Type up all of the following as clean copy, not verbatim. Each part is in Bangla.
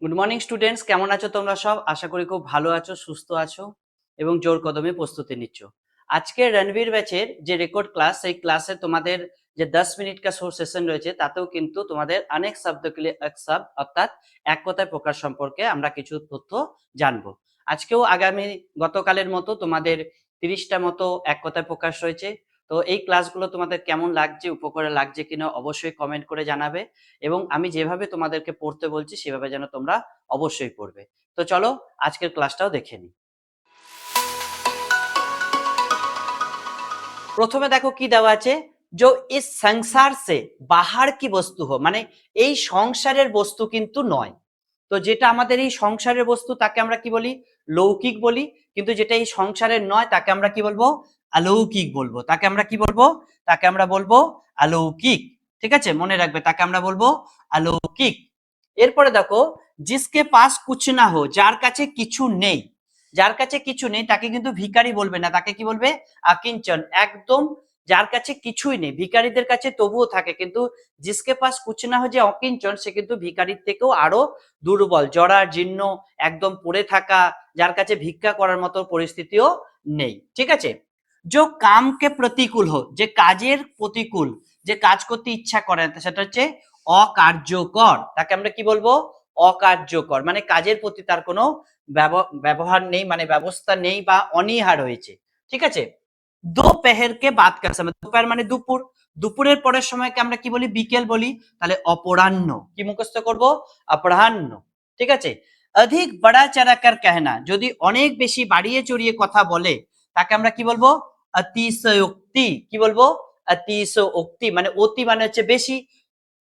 গুড মর্নিং স্টুডেন্টস, কেমন আছো তোমরা সব? আশা করি খুব ভালো আছো, সুস্থ আছো এবং জোর কদমে প্রস্তুতি নিচ্ছ। আজকে রণবীর ব্যাচের যে রেকর্ড ক্লাস, সেই ক্লাসে তোমাদের যে 10 মিনিট কা সেশন রয়েছে, তাতেও কিন্তু তোমাদের অনেক শব্দ কে লিয়ে এক শব্দ অর্থাৎ এক কথায় প্রকাশ সম্পর্কে আমরা কিছু তথ্য জানবো। আজকেও আগামী গতকালের মতো তোমাদের 30টা মতো এক কথায় প্রকাশ রয়েছে। তো এই ক্লাসগুলো তোমাদের কেমন লাগছে, উপকারে লাগছে কিনা অবশ্যই কমেন্ট করে জানাবে এবং আমি যেভাবে তোমাদেরকে পড়তে বলছি সেভাবে যেন তোমরা অবশ্যই পড়বে। তো চলো আজকের ক্লাসটাও দেখে নিই। প্রথমে দেখো কি দেওয়া আছে, जो इस संसार से बाहर की वस्तु हो, মানে এই সংসারের বস্তু কিন্তু নয়। তো যেটা আমাদের এই সংসারের বস্তু তাকে আমরা কি বলি? লৌকিক বলি। কিন্তু যেটা এই সংসারের নয় তাকে আমরা কি বলবো? অলৌকিক বলবো। তাকে আমরা কি বলবো? তাকে আমরা বলবো অলৌকিক। ঠিক আছে, মনে রাখবে, তাকে আমরা বলবো অলৌকিক। এরপরে দেখো, জিসকে পাস কুছ না হো, যার কাছে কিছু নেই। যার কাছে কিছু নেই তাকে কিন্তু ভিখারি বলবে না, তাকে কি বলবে? আকিঞ্চন। একদম যার কাছে কিছুই নেই, ভিখারিদের কাছে তবুও থাকে, কিন্তু জিসকে পাস কুছ না হো যে অকিঞ্চন, সে কিন্তু ভিখারির থেকেও আরো দুর্বল, জরার জীর্ণ, একদম পড়ে থাকা, যার কাছে ভিক্ষা করার মতো পরিস্থিতিও নেই। ঠিক আছে, যে কামকে প্রতিকূল হো, যে কাজের প্রতিকূল, যে কাজ করতে ইচ্ছা করে না, সেটা হচ্ছে অকার্যকর। তাকে আমরা কি বলবো? অকার্যকর, মানে কাজের প্রতি তার কোনো ব্যবহার নেই, মানে ব্যবস্থা নেই বা অনীহা রয়েছে। ঠিক আছে, দোপহরকে বাদ কার সময়, দোপহর মানে দুপুর, দুপুরের পরের সময়কে আমরা কি বলি? বিকেল বলি। তাহলে অপরাহ্ন, কি মুখস্থ করব? অপরাহ্ন। ঠিক আছে, অধিক বড়া চড়াকর कहना, যদি অনেক বেশি বাড়িয়ে চড়িয়ে কথা বলে তাকে আমরা কি বলবো? অতিশয়োক্তি। কি বলবো? অতিশয়োক্তি, মানে অতি মানে হচ্ছে বেশি,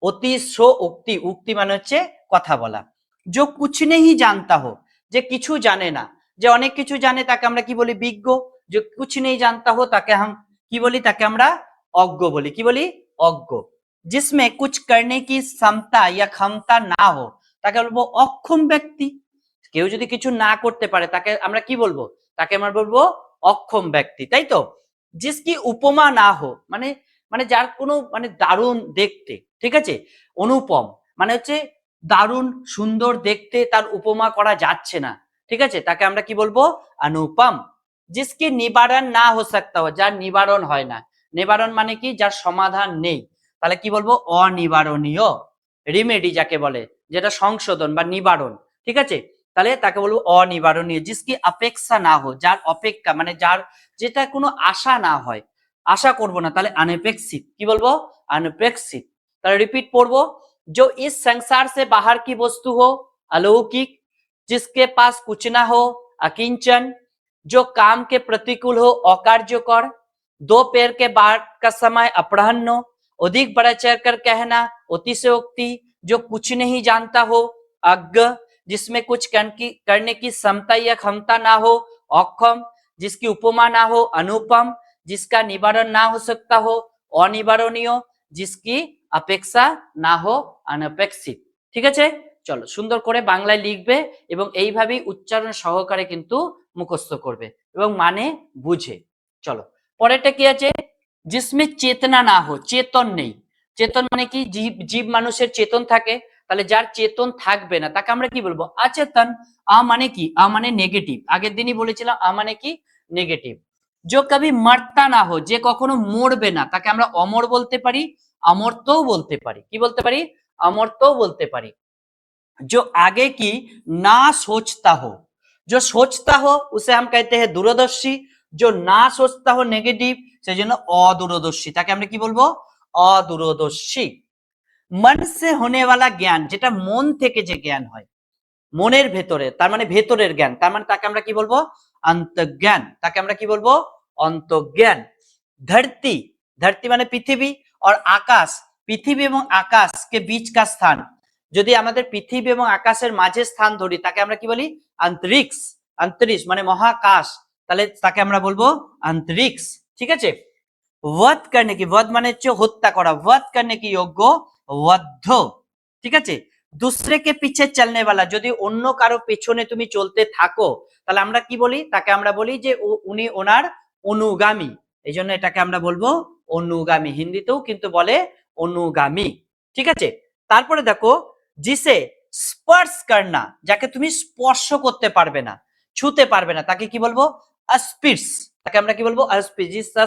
অতিশয়োক্তি, উক্তি মানে হচ্ছে কথা বলা। যে কুছ নেই জানতা হো, যে কিছু জানে না, যে অনেক কিছু জানে তাকে আমরা কি বলি? বিজ্ঞ। যে কুছ নেই জানতা হো তাকে हम কি বলি? তাকে আমরা অজ্ঞ বলি। কি বলি? অজ্ঞ। जिसमें कुछ करने की क्षमता या क्षमता না हो তাকে বলবো অক্ষম ব্যক্তি। কেউ যদি কিছু না করতে পারে তাকে আমরা কি বলবো? তাকে আমরা বলবো অক্ষম ব্যক্তি, তাই তো? জিসকি উপমা না হো, মানে মানে যার কোনো মানে দারুণ দেখতে। ঠিক আছে, অনুপম মানে হচ্ছে দারুণ সুন্দর দেখতে, তার উপমা করা যাচ্ছে না। ঠিক আছে, তাকে আমরা কি বলবো? অনুপম। জিসকি নিবারণ না হো সকতা হো, যার নিবারণ হয় না। নিবারণ মানে কি? যার সমাধান নেই। তাহলে কি বলবো? অনিবারণীয়। রিমেডি যাকে বলে, যেটা সংশোধন বা নিবারণ। ঠিক আছে, তাহলে তাকে বলবো অনিবারণীয়। জিসকি অপেক্ষা না হো, যার অপেক্ষা মানে যার যেটা কোনো আশা না হয়, আশা করব না, তাহলে अनपेक्षित। কি বলবো? अनपेक्षित। তাহলে রিপিট পড়বো, जो इस संसार से बाहर की वस्तु हो अलौकिक, जिसके पास कुछ ना हो अकिंचन, जो काम के प्रतिकूल हो अकार्यकर, दोपहर के बाद का समय अपराह्न, अधिक बढ़ा चढ़कर कहना अतिशयोक्ति, जो कुछ नहीं जानता हो अज्ञ, जिसमें कुछ करने की क्षमता या क्षमता ना हो अक्षम, जिसकी उपमा ना हो अनुपम, जिसका निवारण ना हो सकता हो অনিবারণীয়, जिसकी অপেক্ষা না হো অনপেক্ষিত। ঠিক আছে, চলো সুন্দর করে বাংলায় লিখবে এবং এইভাবেই উচ্চারণ সহকারে কিন্তু মুখস্থ করবে এবং মানে বুঝে। চলো পরেরটা কি আছে? जिसमें চেতনা না হো, চেতন নেই। চেতন মানে কি? জীব, জীব মানুষের চেতন থাকে, তাহলে যার চেতন থাকবে না তাকে আমরা কি বলবো? অচেতন। আ মানে কি? আ মানে নেগেটিভ, আগের দিনই বলেছিলাম আ মানে কি? নেগেটিভ। जो कभी मरता ना हो, যে কখনো মরবে না, তাকে আমরা অমর বলতে পারি, অমর্ত্যও বলতে পারি। কি বলতে পারি? অমর্ত্যও বলতে পারি। जो आगे की ना सोचता हो, जो सोचता हो उसे हम कहते हैं दूरदर्शी, जो ना सोचता हो नेगेटिव, সেজন্য অদূরদর্শী, তাকে আমরা কি বলবো? অদূরদর্শী। মন সে হোনে वाला জ্ঞান, যেটা মন থেকে যে জ্ঞান হয়, মনের ভেতরে, তার মানে ভেতরের জ্ঞান, তার মানে তাকে আমরা কি বলবো? অন্তর্জ্ঞান। তাকে আমরা কি বলবো? অন্তর্জ্ঞান। ধরती, ধরती মানে পৃথিবী, আর আকাশ, পৃথিবী এবং আকাশকে बीच का স্থান, যদি আমাদের পৃথিবী এবং আকাশের মাঝে স্থান ধরি তাকে আমরা কি বলি? অন্তরিক্ষ। অন্তরিক্ষ মানে মহাকাশ, তাহলে তাকে আমরা বলবো অন্তরিক্ষ। ঠিক আছে, वध करने की, वध মানে হচ্ছে হত্যা করা, वध करने की योग्य वध। ঠিক আছে, दूसरे के पीछे चलने वाला, যদি অন্য কারো পেছনে তুমি চলতে থাকো তাহলে আমরা কি বলি? তাকে আমরা বলি যে উনি ওনার অনুগামী, এই জন্য এটাকে আমরা বলবো অনুগামী। হিন্দিতেও কিন্তু বলে অনুগামী। ঠিক আছে, তারপরে দেখো, जिसे স্পর্শ করনা, যাকে তুমি স্পর্শ করতে পারবে না, ছুতে পারবে না, তাকে কি বলবো? अस्पर्श। তাকে আমরা কি বলবো? अस्पर्श। जिसका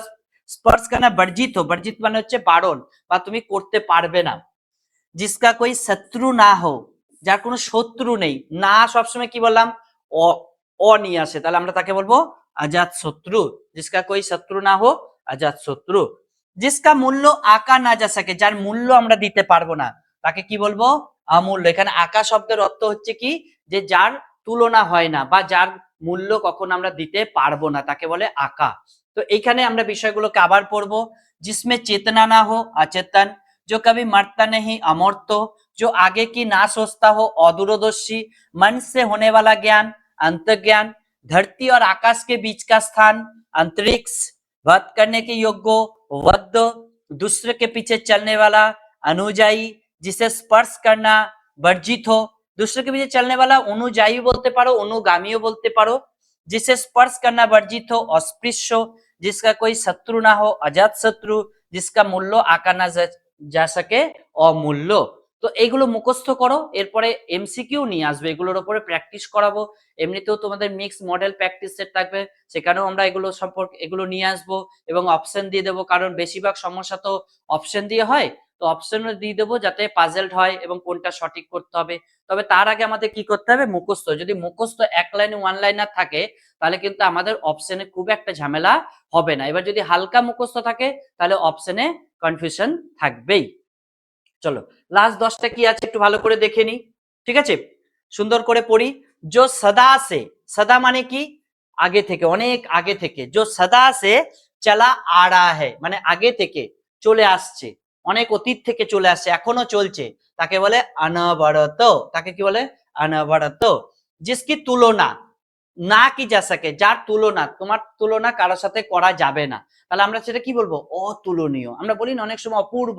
স্পর্শ करना वर्जित हो, वर्जित মানে হচ্ছে বারণ বা তুমি করতে পারবে না। जिसका कोई शत्रु ना हो, যার কোনো শত্রু নেই। না সবসময় কি বললাম? অ, অ নিয়ে আসে, তাহলে আমরা তাকে বলবো अजात शत्रु। जिसका कोई शत्रु ना हो, अजात शत्रु। जिसका মূল্য আঁকা না যা সকে, যার মূল্য আমরা দিতে পারবো না, তাকে কি বলবো? অমূল্য। এখানে আঁকা শব্দের অর্থ হচ্ছে কি, যে যার তুলনা হয় না বা যার মূল্য কখনো আমরা দিতে পারবো না, তাকে বলে আঁকা। তো এইখানে আমরা বিষয়গুলোকে আবার পড়বো। जिसमें चेतना ना हो, अचेतन। जो कभी मरता नहीं, अमर्त। जो आगे की ना सोचता हो, अदूरदर्शी। मन से होने वाला ज्ञान, अंतर्ज्ञान। धरती और आकाश के बीच का स्थान, अंतरिक्ष। वध करने के योग्य, वध। दूसरे के पीछे चलने वाला, अनुजाई। जिसे स्पर्श करना वर्जित हो, दूसरे के पीछे चलने वाला अनुजाई बोलते पारो, अनुगामी बोलते पारो। जिसे स्पर्श करना वर्जित हो, अस्पृश्य। जिसका कोई शत्रु ना हो, अजात शत्रु। जिसका মূল্য আঁকা না যা সকে, অমূল্য। তো এইগুলো মুখস্থ করো, এরপরে এমসিকিউ নিয়ে আসবে, এগুলোর উপরে প্র্যাকটিস করাবো। এমনিতেও তোমাদের মিক্স মডেল প্র্যাকটিস সেট থাকবে, সেখানেও আমরা এগুলো সম্পর্কে এগুলো নিয়ে আসবো এবং অপশন দিয়ে দেবো, কারণ বেশিরভাগ সমস্যা তো অপশন দিয়ে হয়। তো অপশনও দিয়ে দেবো যাতে পাজেলড হয় এবং কোনটা সঠিক করতে হবে। তবে তার আগে আমাদের কি করতে হবে? মুখস্থ। যদি মুখস্থ এক লাইনে ওয়ান লাইনার থাকে, তাহলে কিন্তু আমাদের অপশনে খুব একটা ঝামেলা হবে না। এবার যদি হালকা মুখস্থ থাকে, তাহলে অপশনে কনফিউশন থাকবেই। চলো লাস্ট 10টা কি আছে একটু ভালো করে দেখে নি, ঠিক আছে? সুন্দর করে পড়ি। जो सदा से, सदा মানে কি? আগে থেকে, অনেক আগে থেকে। जो सदा से चला आ रहा है মানে আগে থেকে চলে আসছে, অনেক অতীত থেকে চলে আসছে, এখনো চলছে, তাকে বলে अनवरत। তাকে কি বলে? अनवरत। जिसकी तुलना না কি যা সকে, যার তুলনা, তোমার তুলনা কারোর সাথে করা যাবে না, তাহলে আমরা সেটা কি বলবো? অতুলনীয়। আমরা বলি না অনেক সময় অপূর্ব,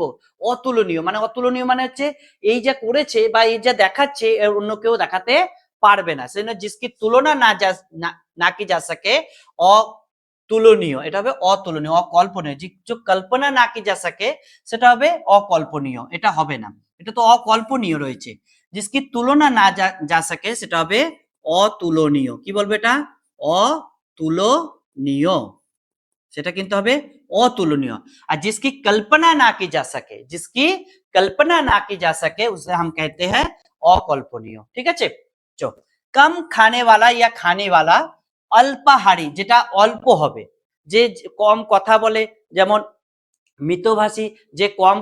অতুলনীয়। মানে অতুলনীয় মানে হচ্ছে এই যা করেছে বা এই যা দেখাচ্ছে অন্য কেউ দেখাতে পারবে না, সেজন্য जिसकी তুলনা না কি যা সকে, অতুলনীয়, এটা হবে অতুলনীয়, অকল্পনীয়। যে কল্পনা না কি যা সকে, সেটা হবে অকল্পনীয়, এটা হবে না, এটা তো অকল্পনীয় রয়েছে। जिसकी তুলনা না যা সকে, সেটা হবে অতুলনীয়। কি বলবো এটা? অতুলনীয়, সেটা কিন্তু হবে অতুলনীয়। আর जिसकी कल्पना ना की जा सके, जिसकी कल्पना ना की जा सके, उसे हम कहते हैं অকল্পনীয়। ঠিক আছে? চো কম খানে वाला या खाने वाला, অল্পাহারী, যেটা অল্প হবে, যে কম কথা বলে, যেমন মিতভাষী, যে কম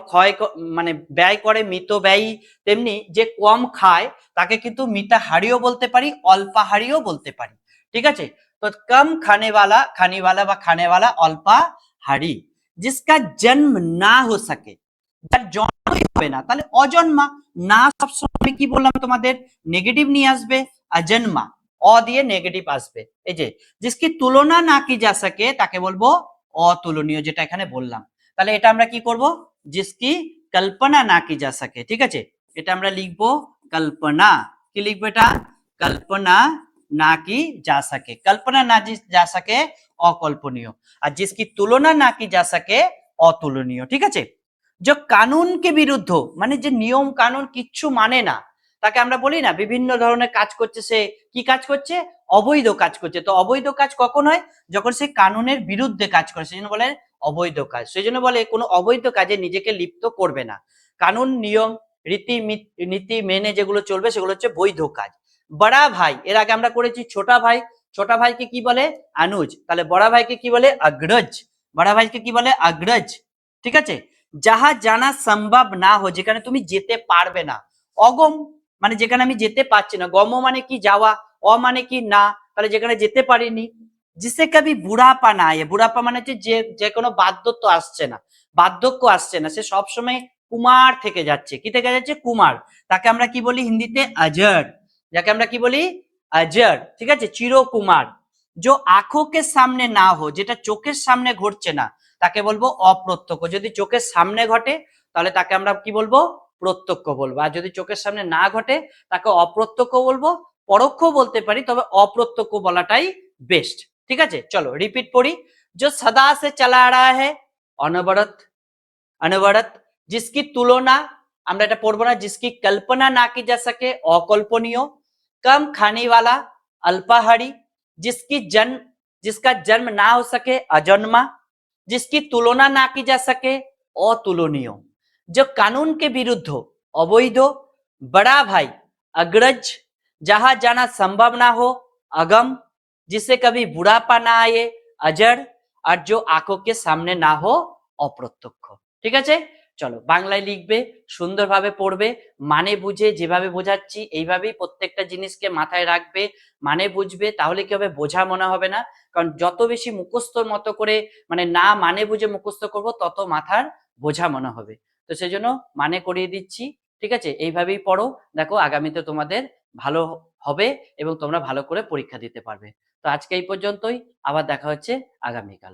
মানে ব্যয় করে, মিতব্যয়ী। তেমনি যে কম খায় তাকে কিন্তু মিতাহারিও বলতে পারি, অল্পাহারিও বলতে পারি। ঠিক আছে? তো কম খানেওয়ালা বা খানেওয়ালা, অল্পাহারি। जिसका जन्म ना हो सके, যার জন্মই হবে না, তাহলে অজন্মা। না সবসময় আমি কি বললাম তোমাদের? নেগেটিভ নিয়ে আসবে, অজন্মা, অ দিয়ে নেগেটিভ আসবে। এই যে जिसकी তুলনা না কি যা সকে, তাকে বলবো অতুলনীয়, যেটা এখানে বললাম। তাহলে এটা আমরা কি করব? जिसकी कल्पना ना की जा सके। ঠিক আছে? এটা আমরা লিখবো কল্পনা। কি লিখবো এটা? কল্পনা না কি যা सके। কল্পনা না যা सके অকল্পনীয়, আর जिसकी তুলনা না কি যা सके অতুলনীয়। ঠিক আছে? যে কানুনকে বিরুদ্ধ, মানে যে নিয়ম কানুন কিচ্ছু মানে না, তাকে আমরা বলি না বিভিন্ন ধরনের কাজ করছে, সে কি কাজ করছে? অবৈধ কাজ করছে। তো অবৈধ কাজ কখন হয়? যখন সে কানুনের বিরুদ্ধে কাজ করে, সেজন্য বলে অবৈধ কাজ। সেই জন্য বলে কোনো অবৈধ কাজে নিজেকে লিপ্ত করবে না। কানুন, নিয়ম, নীতি মেনে যেগুলো চলবে সেগুলো হচ্ছে বৈধ কাজ। বড়া ভাই, এর আগে আমরা করেছি ছোটা ভাই। ছোটা ভাইকে কি বলে? अनुज। তাহলে বড়া ভাইকে কি বলে? अग्रज। বড়া ভাইকে কি বলে? अग्रज। ঠিক আছে? যাহা জানা সম্ভব না हो, যেখানে তুমি যেতে পারবে না। অগম মানে যেখানে আমি যেতে পারছি না। গম মানে কি? যাওয়া। অ মানে কি? না। তাহলে যেখানে যেতে পারিনি। जिसे कभी बुढ़ापा ना आए, বুড়াপা মানে হচ্ছে যে কোনো বার্ধক্য আসছে না, বার্ধক্য আসছে না, সে সবসময় কুমার থেকে যাচ্ছে। কি থেকে যাচ্ছে? কুমার। তাকে আমরা কি বলি হিন্দিতে? अजर। যাকে আমরা কি বলি? अजर। ঠিক আছে? চিরকুমার। जो आंखों के सामने ना हो, যেটা চোখের সামনে ঘটছে না, তাকে বলবো অপ্রত্যক্ষ। যদি চোখের সামনে ঘটে, তাহলে তাকে আমরা কি বলবো? প্রত্যক্ষ বলবো। আর যদি চোখের সামনে না ঘটে, তাকে অপ্রত্যক্ষ বলবো। পরোক্ষ বলতে পারি, তবে অপ্রত্যক্ষ বলাটাই বেস্ট। ঠিক আছে? চলো রিপিট পড়ি। जो सदा से चला आ रहा है, अनवरत। अनवरत। जिसकी तुलना আমরা এটা পড়বো না। जिसकी कल्पना ना की जा सके अकल्पनीय, कम खाने वाला अल्पाहारी, जिसका जन्म ना हो सके अजन्मा, जिसकी तुलना ना की जा सके अतुलनीय, जो कानून के विरुद्ध हो अवैध, बड़ा भाई अग्रज, जहां जाना संभव ना हो अगम, जिसे कभी बुढ़ापा ना आए अजड़, और जो आंखों के सामने ना हो अप्रत्यक्ष। ঠিক আছে, চলো বাংলায় লিখবে, সুন্দরভাবে পড়বে, মানে বুঝে যেভাবে বোঝাচ্ছি এইভাবেই প্রত্যেকটা জিনিসকে মাথায় রাখবে, মানে বুঝবে, তাহলে কি হবে, বোঝা মনে হবে না। কারণ যত বেশি মুখস্থর মতো করে মানে না মানে বুঝে মুখস্থ করব তত মাথার বোঝা মনে হবে। তো সেই জন্য মানে করিয়ে দিচ্ছি, ঠিক আছে, এইভাবেই পড়ো। দেখো আগামীতে তোমাদের ভালো হবে এবং তোমরা ভালো করে পরীক্ষা দিতে পারবে। তো আজকে এই পর্যন্তই, আবার দেখা হচ্ছে আগামীকাল।